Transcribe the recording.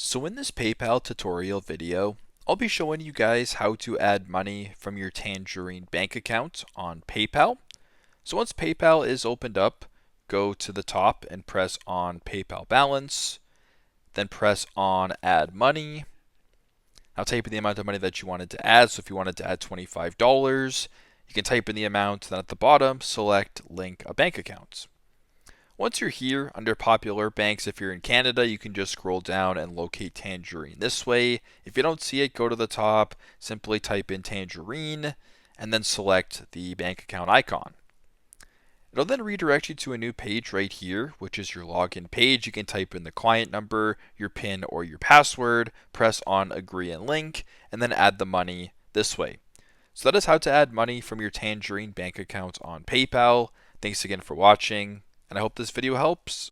So in this PayPal tutorial video, I'll be showing you guys how to add money from your Tangerine bank account on PayPal. So once PayPal is opened up, go to the top and press on PayPal balance, then press on add money. Now type in the amount of money that you wanted to add. So if you wanted to add $25, you can type in the amount, then at the bottom, select link a bank account. Once you're here under popular banks, if you're in Canada, you can just scroll down and locate Tangerine this way. If you don't see it, go to the top, simply type in Tangerine, and then select the bank account icon. It'll then redirect you to a new page right here, which is your login page. You can type in the client number, your PIN, or your password, press on agree and link, and then add the money this way. So that is how to add money from your Tangerine bank account on PayPal. Thanks again for watching, and I hope this video helps.